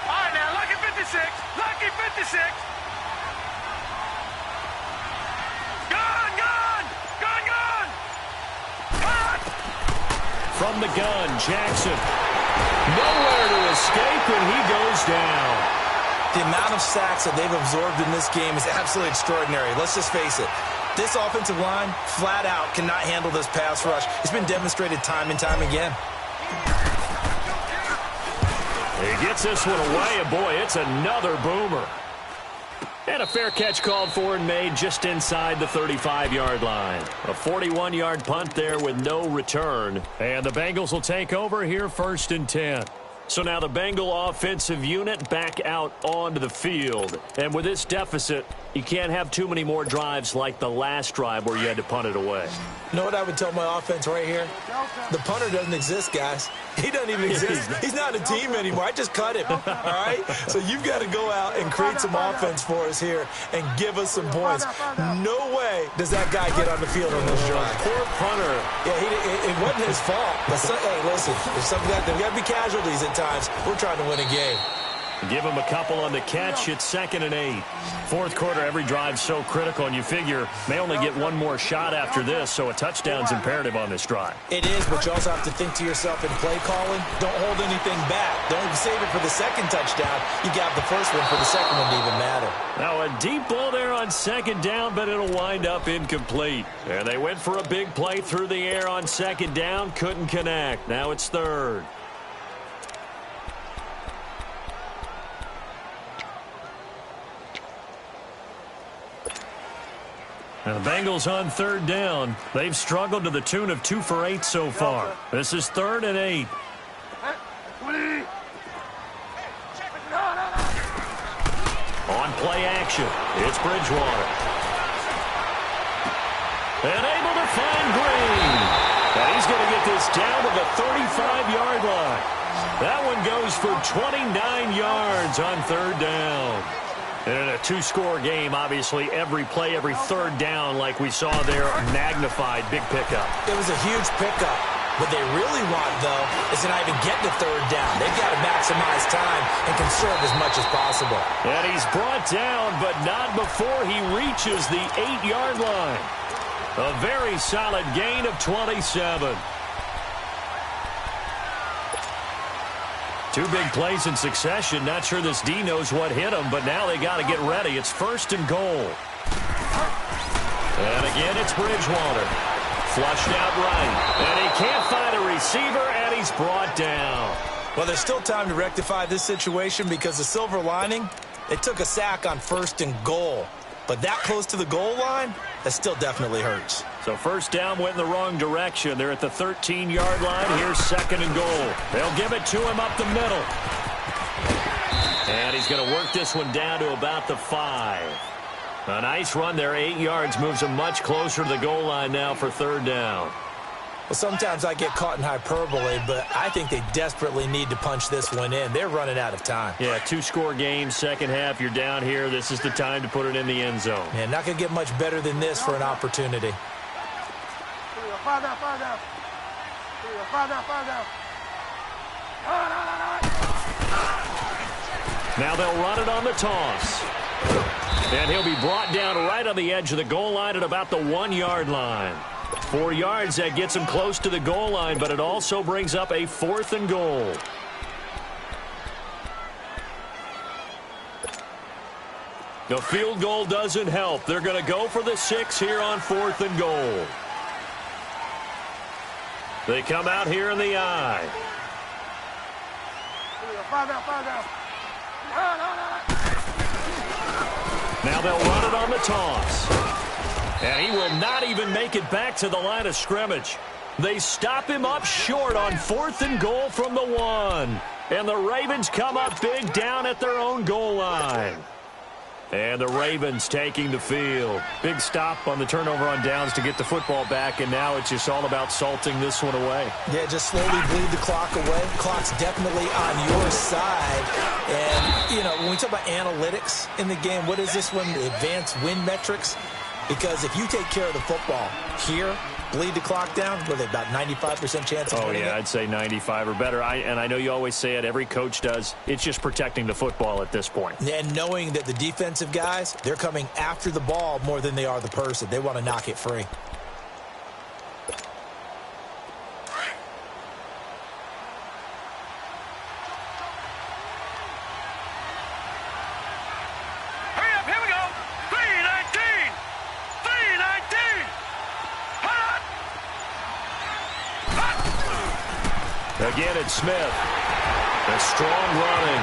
All right, now, lucky 56. Lucky 56. Gun, gun. Gun, gun. Cut. From the gun, Jackson. Nowhere to escape, and he goes down. The amount of sacks that they've absorbed in this game is absolutely extraordinary. Let's just face it. This offensive line, flat out, cannot handle this pass rush. It's been demonstrated time and time again. He gets this one away, and boy, it's another boomer. And a fair catch called for and made just inside the 35-yard line. A 41-yard punt there with no return. And the Bengals will take over here 1st and 10. So now the Bengal offensive unit back out onto the field. And with this deficit, you can't have too many more drives like the last drive where you had to punt it away. You know what I would tell my offense right here? The punter doesn't exist, guys. He doesn't even exist. He's not a team anymore. I just cut him, all right? So you've got to go out and create some offense for us here and give us some points. No way does that guy get on the field on this drive. Poor punter. Yeah, it wasn't his fault. But hey, listen, there's there got to be casualties at times. We're trying to win a game. Give him a couple on the catch. It's 2nd and 8. Fourth quarter, every drive's so critical, and you figure may only get one more shot after this, so a touchdown's imperative on this drive. It is, but you also have to think to yourself in play calling, don't hold anything back. Don't save it for the second touchdown. You got the first one for the second one to even matter. Now a deep ball there on 2nd down, but it'll wind up incomplete. And they went for a big play through the air on 2nd down, couldn't connect. Now it's 3rd. And the Bengals on 3rd down. They've struggled to the tune of 2 for 8 so far. This is 3rd and 8. On play action, it's Bridgewater. And able to find Green. And he's going to get this down to the 35-yard line. That one goes for 29 yards on 3rd down. And in a 2-score game, obviously, every play, every 3rd down, like we saw there, magnified, big pickup. It was a huge pickup. What they really want, though, is to not even get to 3rd down. They've got to maximize time and conserve as much as possible. And he's brought down, but not before he reaches the 8-yard line. A very solid gain of 27. 2 big plays in succession. Not sure this D knows what hit him, but now they got to get ready. It's 1st and goal. And again, it's Bridgewater. Flushed out right. And he can't find a receiver, and he's brought down. Well, there's still time to rectify this situation because the silver lining, they took a sack on 1st and goal. But that close to the goal line, that still definitely hurts. So first down went in the wrong direction. They're at the 13-yard line. Here's 2nd and goal. They'll give it to him up the middle. And he's going to work this one down to about the 5. A nice run there, 8 yards, moves him much closer to the goal line now for 3rd down. Well, sometimes I get caught in hyperbole, but I think they desperately need to punch this one in. They're running out of time. Yeah, 2-score game, second half. You're down here. This is the time to put it in the end zone. Yeah, not going to get much better than this for an opportunity. Now they'll run it on the toss. And he'll be brought down right on the edge of the goal line at about the 1-yard line. 4 yards, that gets him close to the goal line, but it also brings up a 4th and goal. The field goal doesn't help. They're going to go for the 6 here on 4th and goal. They come out here in the I. Now they'll run it on the toss. And he will not even make it back to the line of scrimmage. They stop him up short on 4th and goal from the 1. And the Ravens come up big down at their own goal line. And the Ravens taking the field. Big stop on the turnover on downs to get the football back, and now it's just all about salting this one away. Yeah, just slowly bleed the clock away. Clock's definitely on your side. And, you know, when we talk about analytics in the game, what is this one? Advanced win metrics? Because if you take care of the football here, bleed the clock down, with about 95% chance of winning it? I'd say 95 or better. And I know you always say it, every coach does. It's just protecting the football at this point. And knowing that the defensive guys, they're coming after the ball more than they are the person. They want to knock it free. Again, it's Smith. A strong running.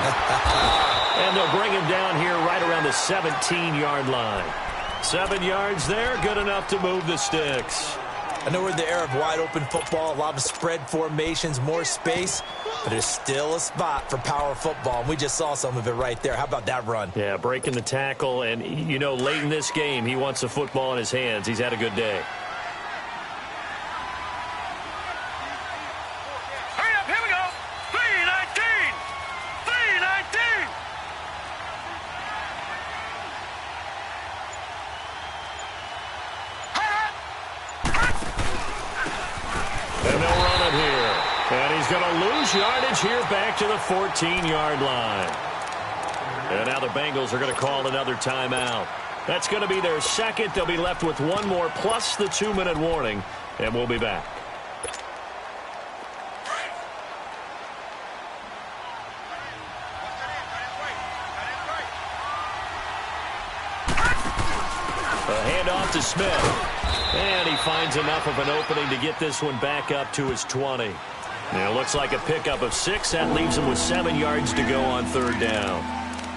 And they'll bring him down here right around the 17-yard line. 7 yards there, good enough to move the sticks. I know we're in the era of wide-open football, a lot of spread formations, more space, but there's still a spot for power football, and we just saw some of it right there. How about that run? Yeah, breaking the tackle, and, you know, late in this game, he wants the football in his hands. He's had a good day. Yardage here back to the 14-yard line. And now the Bengals are going to call another timeout. That's going to be their second. They'll be left with one more plus the 2-minute warning, and we'll be back. A handoff to Smith. And he finds enough of an opening to get this one back up to his 20. It looks like a pickup of 6. That leaves him with 7 yards to go on 3rd down.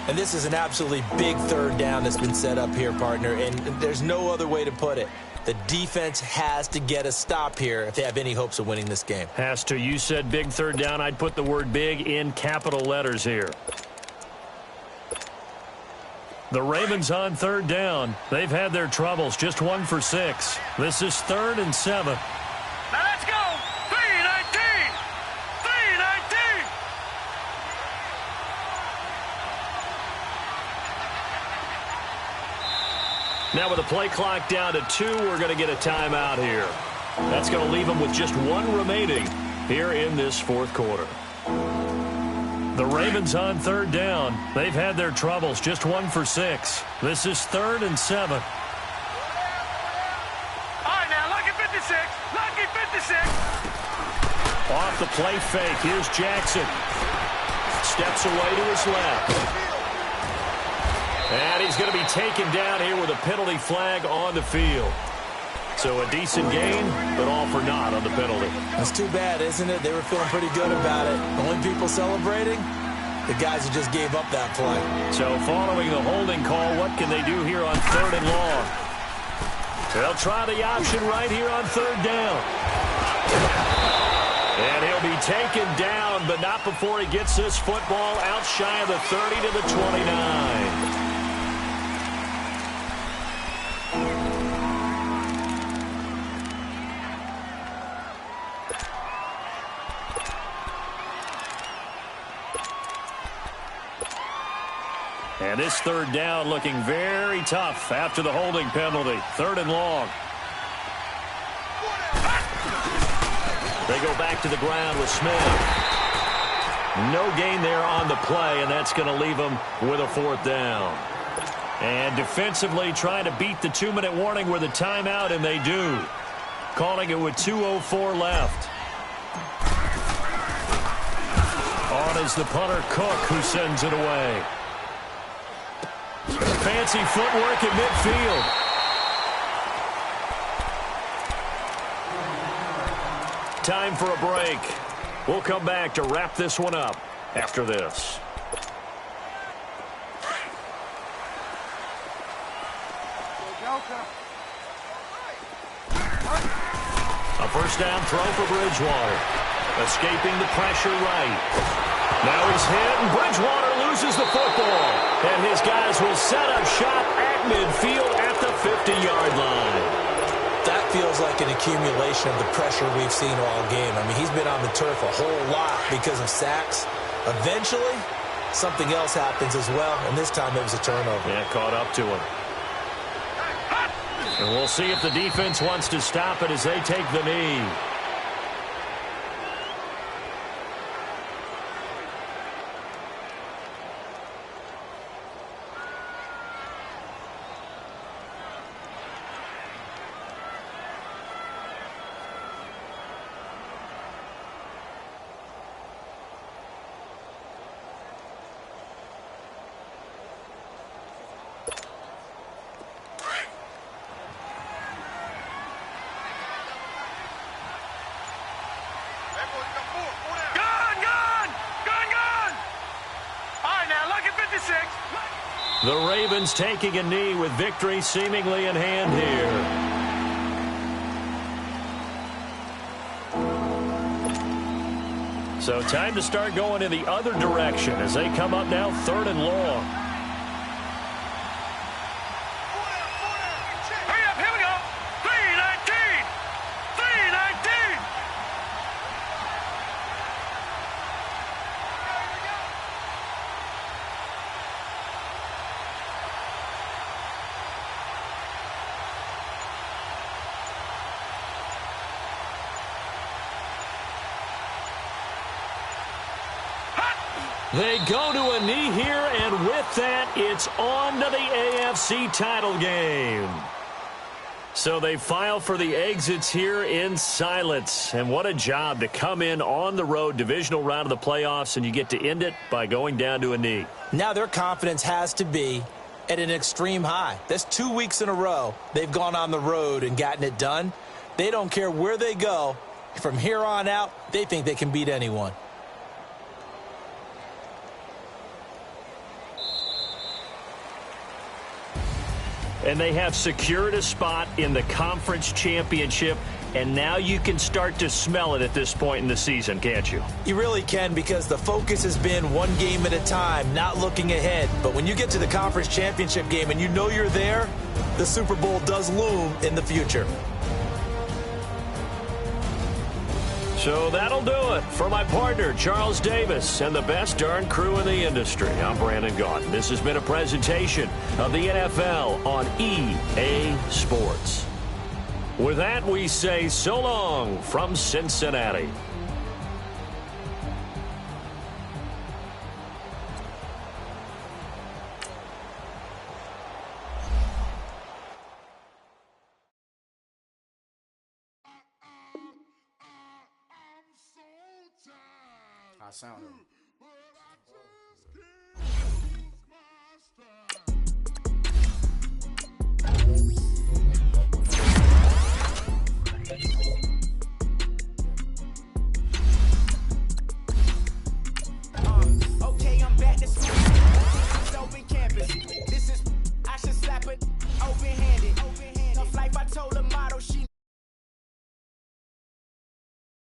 And this is an absolutely big 3rd down that's been set up here, partner, and there's no other way to put it. The defense has to get a stop here if they have any hopes of winning this game. Has to. You said big 3rd down. I'd put the word big in capital letters here. The Ravens on 3rd down. They've had their troubles. Just 1 for 6. This is 3rd and 7. Now let's go. 3-19. 3-19. Now with the play clock down to 2, we're going to get a timeout here. That's going to leave them with just 1 remaining here in this 4th quarter. The Ravens on 3rd down. They've had their troubles. Just 1 for 6. This is 3rd and 7. All right, now, lucky 56. Lucky 56. Off the play fake. Here's Jackson. Steps away to his left. And he's going to be taken down here with a penalty flag on the field. So a decent gain, but all for naught on the penalty. That's too bad, isn't it? They were feeling pretty good about it. The only people celebrating, the guys who just gave up that play. So following the holding call, what can they do here on 3rd and long? They'll try the option right here on 3rd down. And he'll be taken down, but not before he gets this football out shy of the 30 to the 29. And this 3rd down looking very tough after the holding penalty. 3rd and long. They go back to the ground with Smith. No gain there on the play, and that's going to leave them with a 4th down. And defensively trying to beat the 2-minute warning with a timeout, and they do. Calling it with 2:04 left. On is the punter Cook, who sends it away. Fancy footwork at midfield. Time for a break. We'll come back to wrap this one up after this. A first down throw for Bridgewater. Escaping the pressure right. Now he's hit, and Bridgewater loses the football. And his guys will set up shop at midfield at the 50-yard line. That feels like an accumulation of the pressure we've seen all game. I mean, he's been on the turf a whole lot because of sacks. Eventually, something else happens as well, and this time it was a turnover. Yeah, caught up to him. And we'll see if the defense wants to stop it as they take the knee. The Ravens taking a knee with victory seemingly in hand here. So time to start going in the other direction as they come up now 3rd and long. Hurry up, here we go. 3:19. 3:19. They go to a knee here, and with that, it's on to the AFC title game. So they file for the exits here in silence. And what a job to come in on the road, divisional round of the playoffs, and you get to end it by going down to a knee. Now their confidence has to be at an extreme high. That's 2 weeks in a row they've gone on the road and gotten it done. They don't care where they go. From here on out, they think they can beat anyone. And they have secured a spot in the conference championship, and now you can start to smell it at this point in the season, can't you? You really can, because the focus has been one game at a time, not looking ahead. But when you get to the conference championship game and you know you're there, the Super Bowl does loom in the future. So that'll do it for my partner, Charles Davis, and the best darn crew in the industry. I'm Brandon Gaudin. This has been a presentation of the NFL on EA Sports. With that, we say so long from Cincinnati. I sound